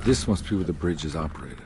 This must be where the bridge is operated.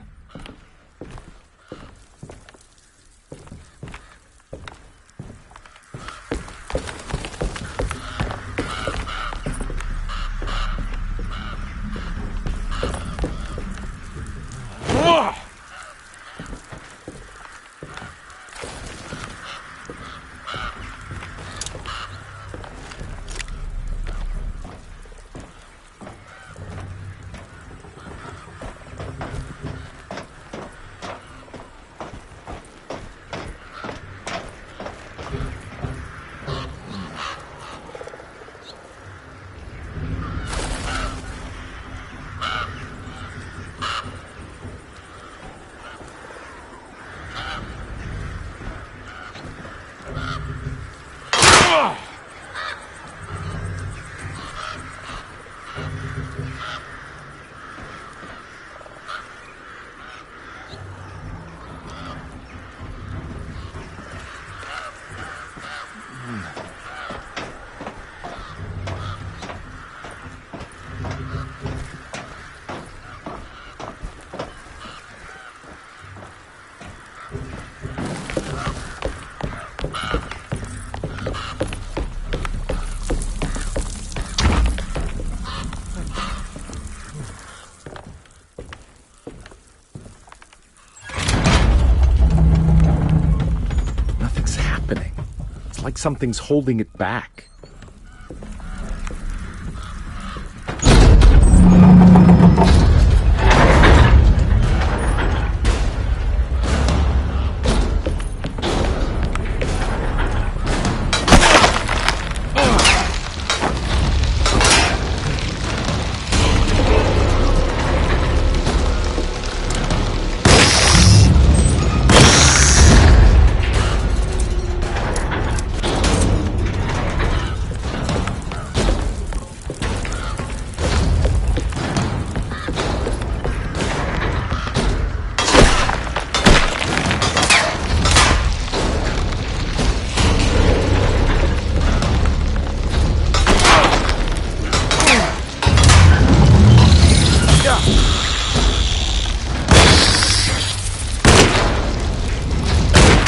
Like something's holding it back.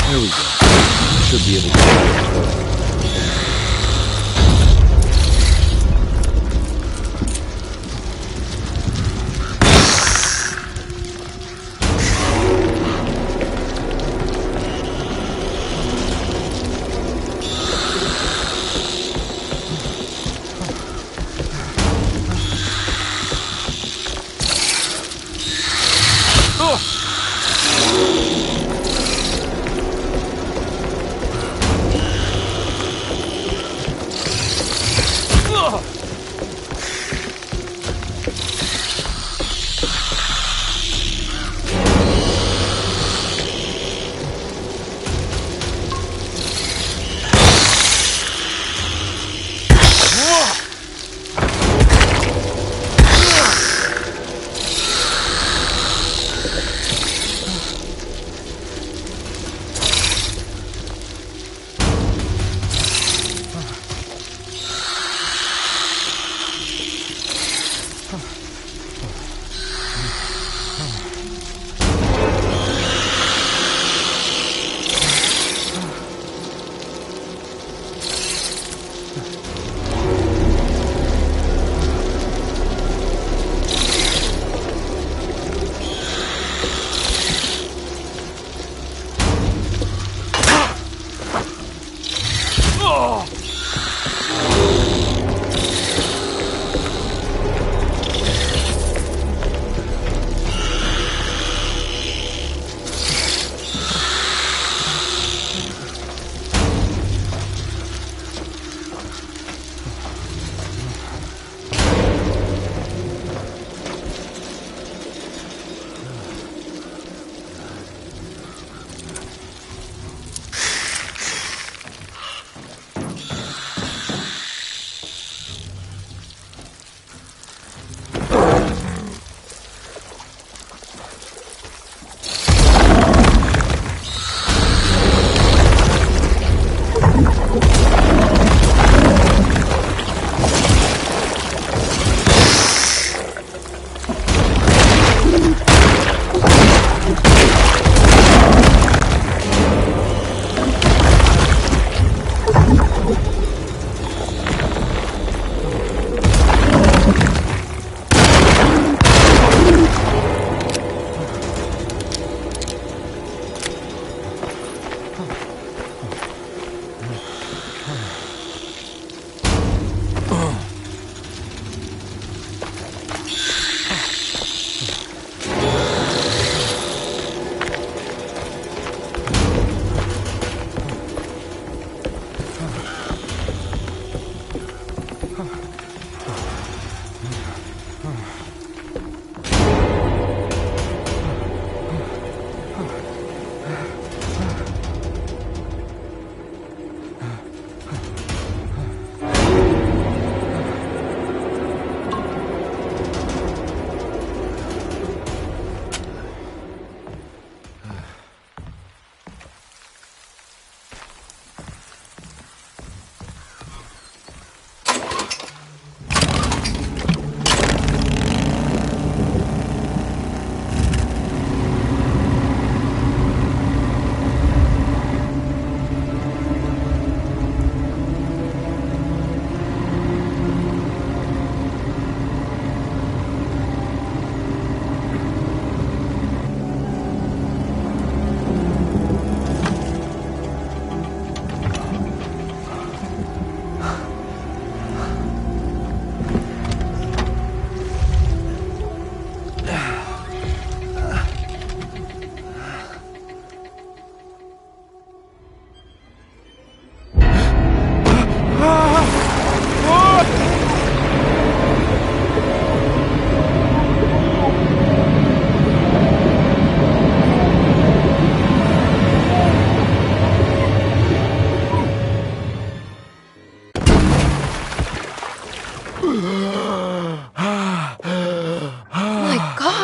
There we go. Should be able to.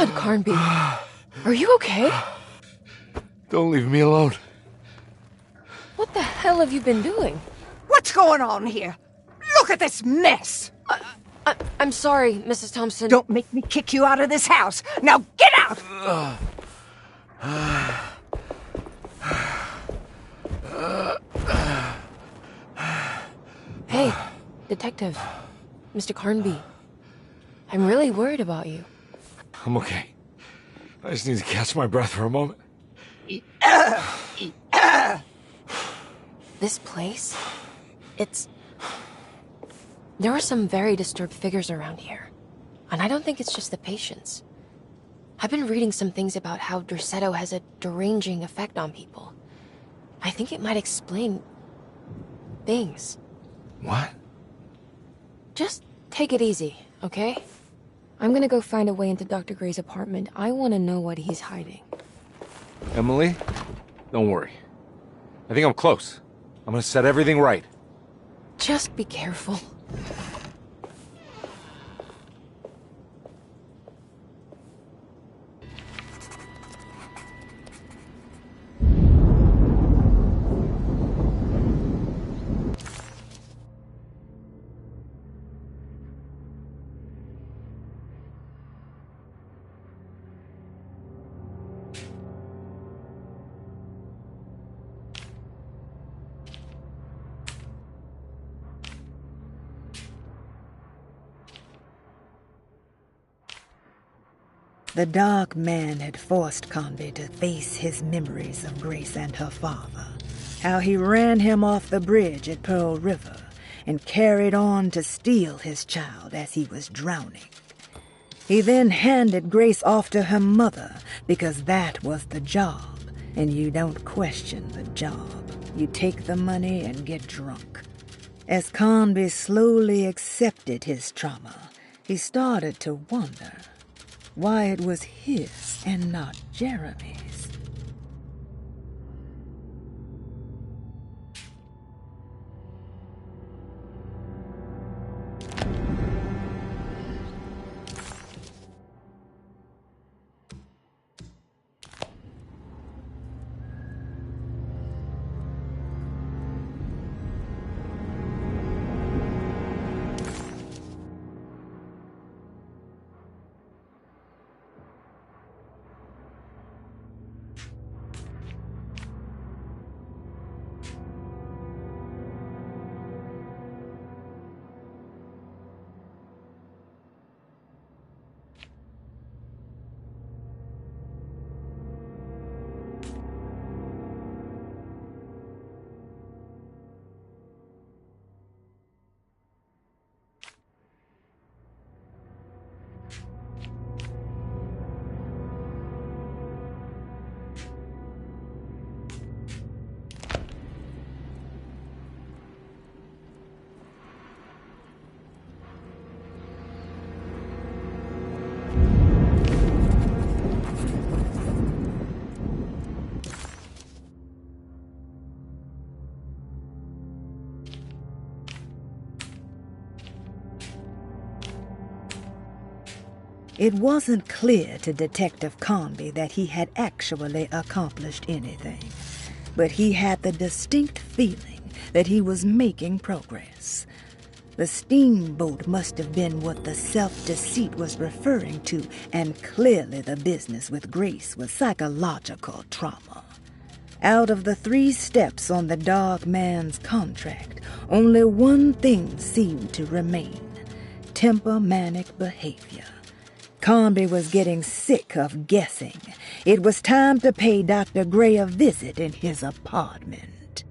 God, Carnby. Are you okay? Don't leave me alone. What the hell have you been doing? What's going on here? Look at this mess! I'm sorry, Mrs. Thompson. Don't make me kick you out of this house. Now get out! Hey, Detective. Mr. Carnby. I'm really worried about you. I'm okay. I just need to catch my breath for a moment. This place? There are some very disturbed figures around here. And I don't think it's just the patients. I've been reading some things about how Derceto has a deranging effect on people. I think it might explain things. What? Just take it easy, okay? I'm gonna go find a way into Dr. Gray's apartment. I want to know what he's hiding. Emily, don't worry. I think I'm close. I'm gonna set everything right. Just be careful. The dark man had forced Conby to face his memories of Grace and her father, how he ran him off the bridge at Pearl River and carried on to steal his child as he was drowning. He then handed Grace off to her mother because that was the job, and you don't question the job. You take the money and get drunk. As Conby slowly accepted his trauma, he started to wonder why it was his and not Jeremy's. It wasn't clear to Detective Conby that he had actually accomplished anything, but he had the distinct feeling that he was making progress. The steamboat must have been what the self-deceit was referring to, and clearly the business with Grace was psychological trauma. Out of the 3 steps on the dark man's contract, only one thing seemed to remain: temper-manic behavior. Conby was getting sick of guessing. It was time to pay Dr. Gray a visit in his apartment.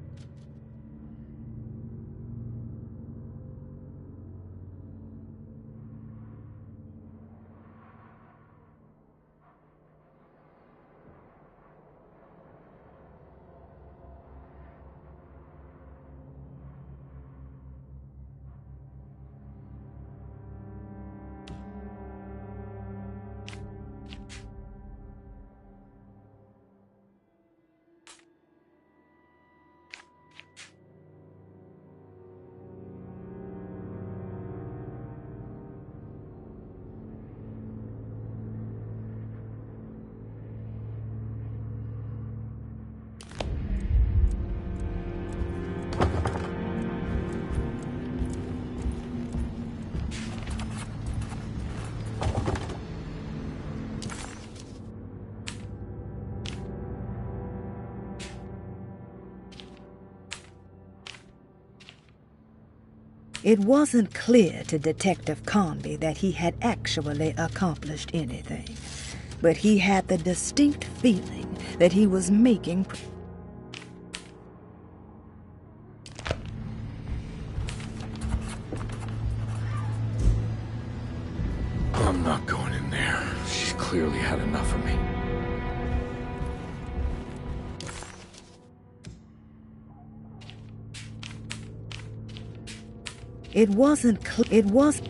It wasn't clear to Detective Conby that he had actually accomplished anything, but he had the distinct feeling that he was making I'm not going in there. She's clearly had enough of me. It wasn't it was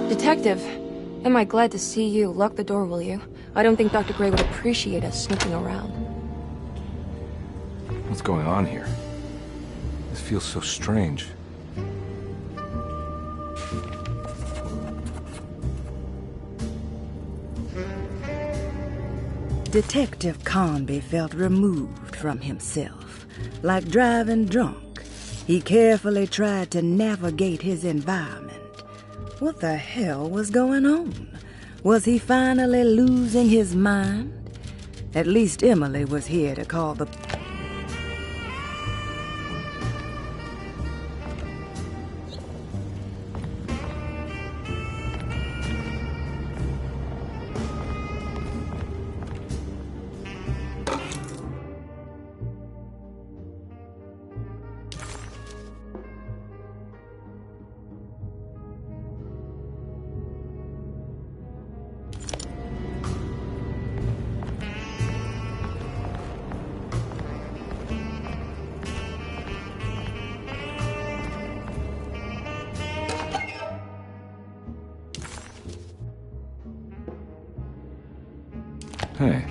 Detective, am I glad to see you. Lock the door, will you? I don't think Dr. Gray would appreciate us snooping around. What's going on here? This feels so strange. Detective Conby felt removed from himself. Like driving drunk, he carefully tried to navigate his environment. What the hell was going on? Was he finally losing his mind? At least Emily was here to call the... Hey.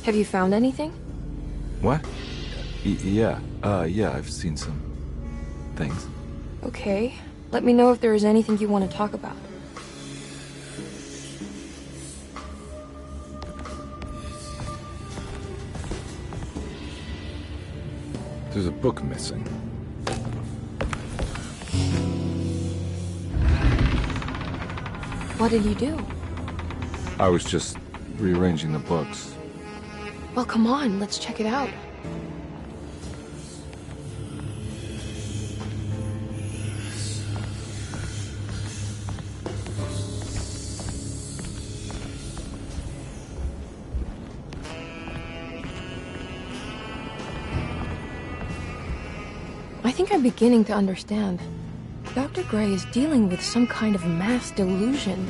Have you found anything? What? Yeah, I've seen some things. Okay. Let me know if there is anything you want to talk about. There's a book missing. What did you do? I was just rearranging the books. Well, come on, let's check it out. I think I'm beginning to understand. Dr. Gray is dealing with some kind of mass delusion.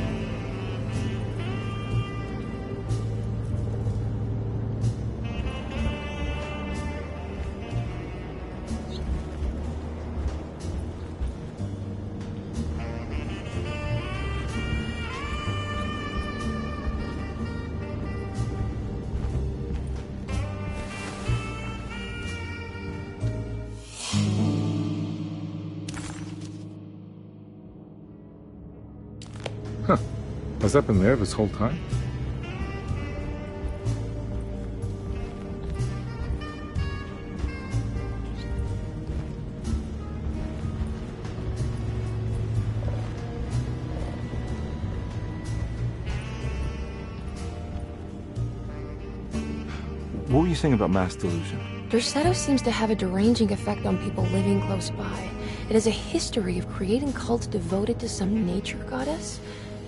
Has that been there this whole time? What were you saying about mass delusion? Derceto seems to have a deranging effect on people living close by. It has a history of creating cults devoted to some nature goddess.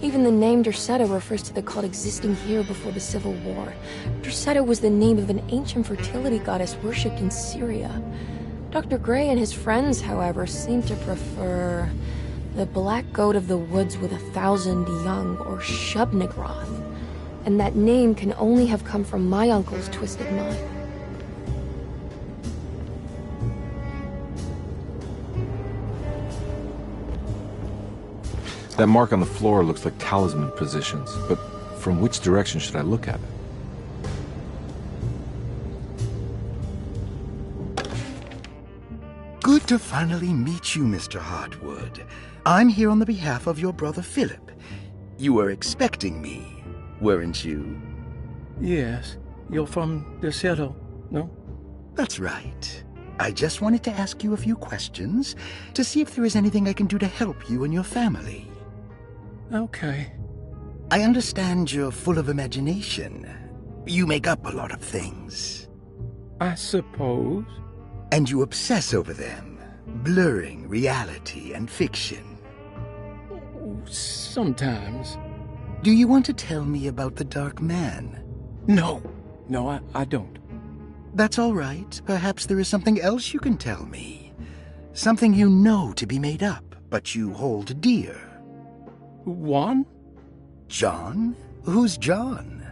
Even the name Derceto refers to the cult existing here before the Civil War. Derceto was the name of an ancient fertility goddess worshipped in Syria. Dr. Gray and his friends, however, seem to prefer the black goat of the woods with 1,000 young, or Shub-Nigroth. And that name can only have come from my uncle's twisted mind. That mark on the floor looks like talisman positions, but from which direction should I look at it? Good to finally meet you, Mr. Hartwood. I'm here on the behalf of your brother Philip. You were expecting me, weren't you? Yes. You're from Derceto, no? That's right. I just wanted to ask you a few questions to see if there is anything I can do to help you and your family. Okay. I understand you're full of imagination. You make up a lot of things. I suppose. And you obsess over them, blurring reality and fiction. Sometimes. Do you want to tell me about the Dark Man? No. No, I don't. That's all right. Perhaps there is something else you can tell me. Something you know to be made up, but you hold dear. Juan? John? Who's John?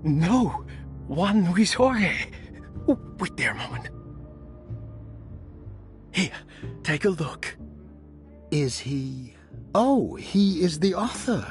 No. Juan Luis Jorge. Oh, wait there a moment. Here, take a look. Is he... Oh, he is the author.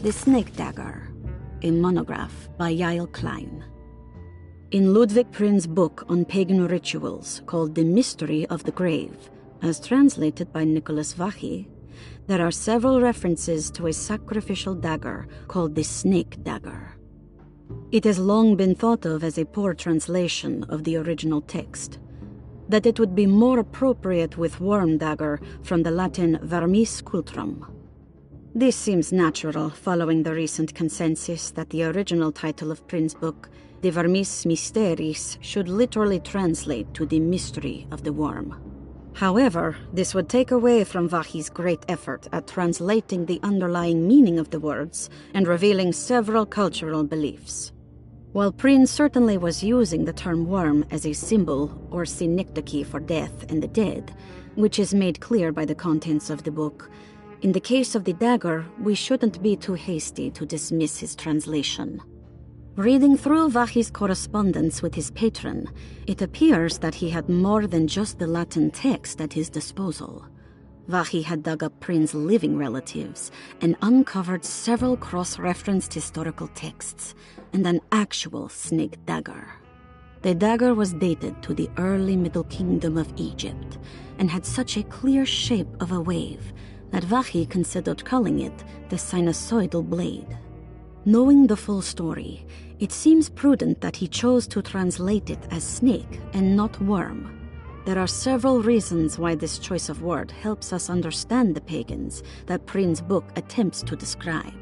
The Snake Dagger, a monograph by Yael Klein. In Ludwig Prin's book on pagan rituals called The Mystery of the Grave, as translated by Nicholas Vachy, there are several references to a sacrificial dagger called the Snake Dagger. It has long been thought of as a poor translation of the original text, that it would be more appropriate with worm dagger from the Latin vermis cultrum. This seems natural following the recent consensus that the original title of Prin's book, De Vermis Mysteris, should literally translate to the mystery of the worm. However, this would take away from Vachy's great effort at translating the underlying meaning of the words and revealing several cultural beliefs. While Prin certainly was using the term worm as a symbol or synecdoche for death and the dead, which is made clear by the contents of the book, in the case of the dagger, we shouldn't be too hasty to dismiss his translation. Reading through Vachy's correspondence with his patron, it appears that he had more than just the Latin text at his disposal. Vachy had dug up Prin's living relatives and uncovered several cross-referenced historical texts and an actual snake dagger. The dagger was dated to the early Middle Kingdom of Egypt and had such a clear shape of a wave that Vachy considered calling it the sinusoidal blade. Knowing the full story, it seems prudent that he chose to translate it as snake and not worm. There are several reasons why this choice of word helps us understand the pagans that Prin's book attempts to describe.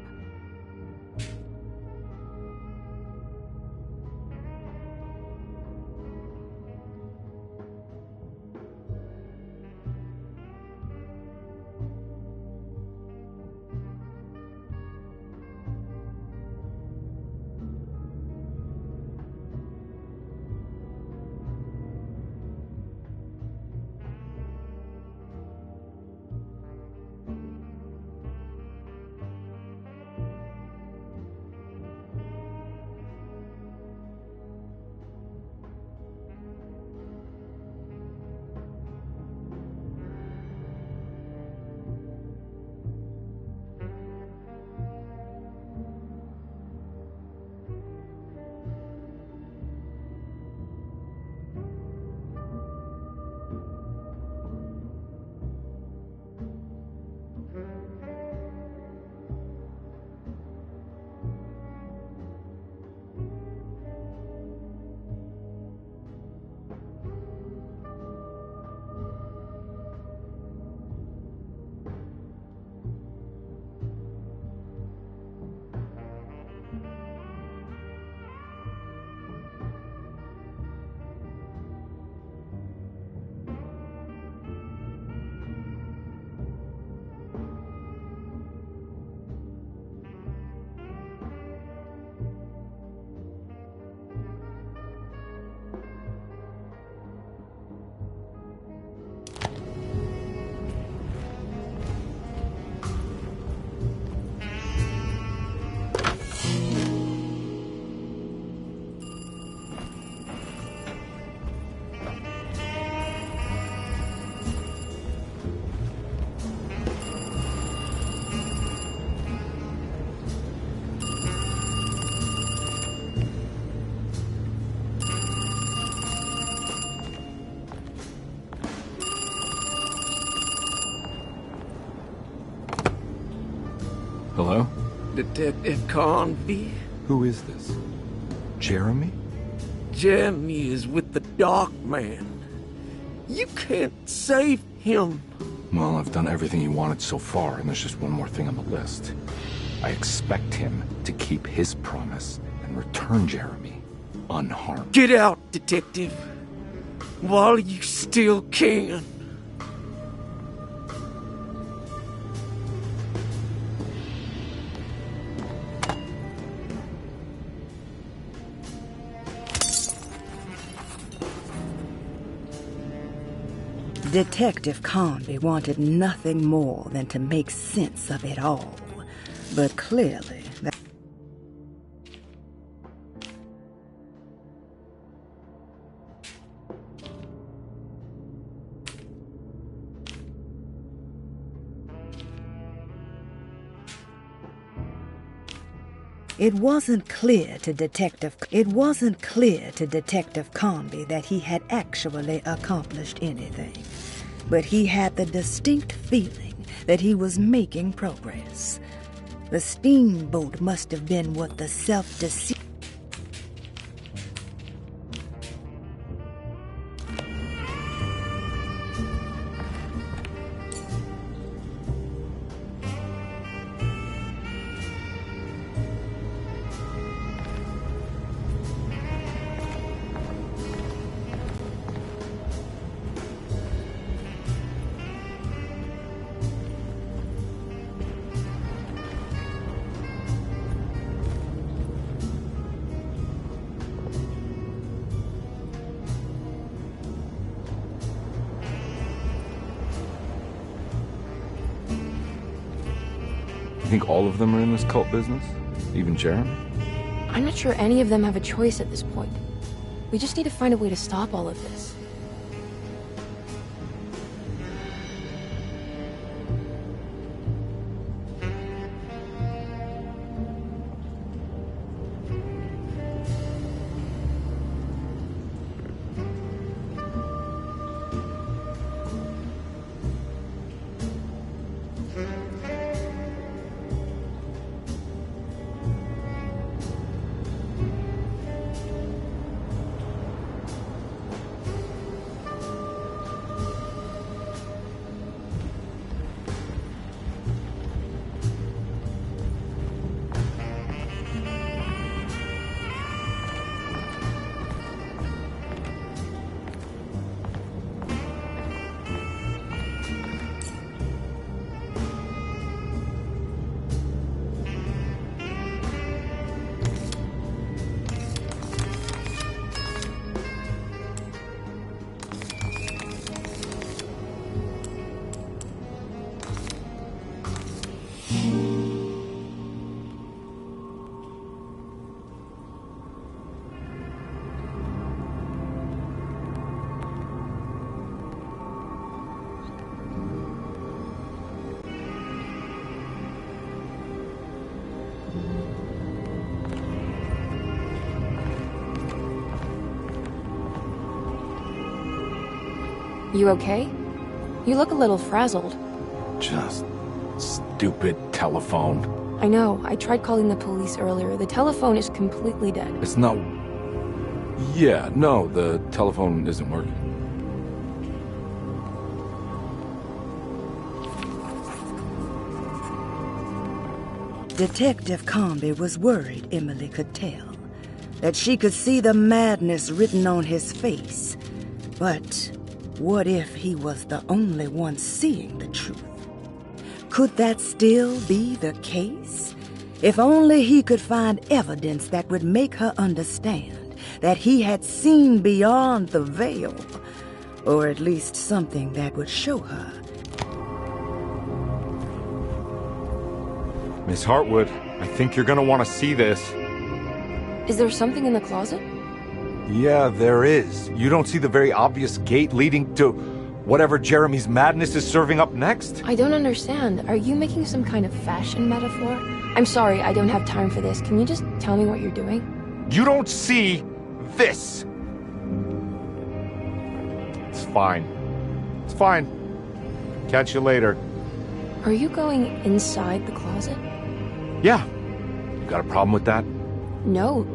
Hello? Detective Convy? Who is this? Jeremy? Jeremy is with the Dark Man. You can't save him. Well, I've done everything you wanted so far, and there's just one more thing on the list. I expect him to keep his promise and return Jeremy unharmed. Get out, Detective. While you still can. Detective Convy wanted nothing more than to make sense of it all. But clearly, that It wasn't clear to Detective Comby that he had actually accomplished anything, but he had the distinct feeling that he was making progress. The steamboat must have been what the self-deceit. You think all of them are in this cult business? Even Jeremy? I'm not sure any of them have a choice at this point. We just need to find a way to stop all of this. You okay? You look a little frazzled. Just stupid telephone. I know. I tried calling the police earlier. The telephone is completely dead. It's not... Yeah, no, the telephone isn't working. Detective Comby was worried Emily could tell, that she could see the madness written on his face. But what if he was the only one seeing the truth? Could that still be the case? If only he could find evidence that would make her understand that he had seen beyond the veil, or at least something that would show her. Miss Hartwood, I think you're gonna want to see this. Is there something in the closet? Yeah, there is. You don't see the very obvious gate leading to whatever Jeremy's madness is serving up next? I don't understand. Are you making some kind of fashion metaphor? I'm sorry, I don't have time for this. Can you just tell me what you're doing? You don't see this! It's fine. It's fine. Catch you later. Are you going inside the closet? Yeah. You got a problem with that? No.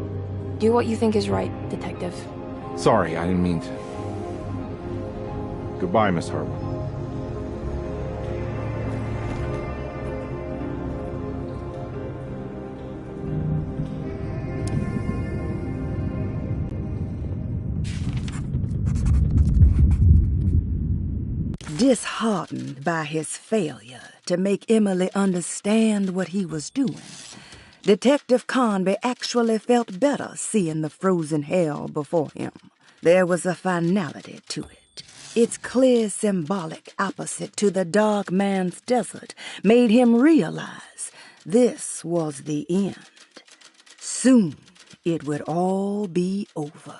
Do what you think is right, Detective. Sorry, I didn't mean to. Goodbye, Miss Hartwood. Disheartened by his failure to make Emily understand what he was doing, Detective Conby actually felt better seeing the frozen hell before him. There was a finality to it. Its clear symbolic opposite to the dark man's desert made him realize this was the end. Soon it would all be over.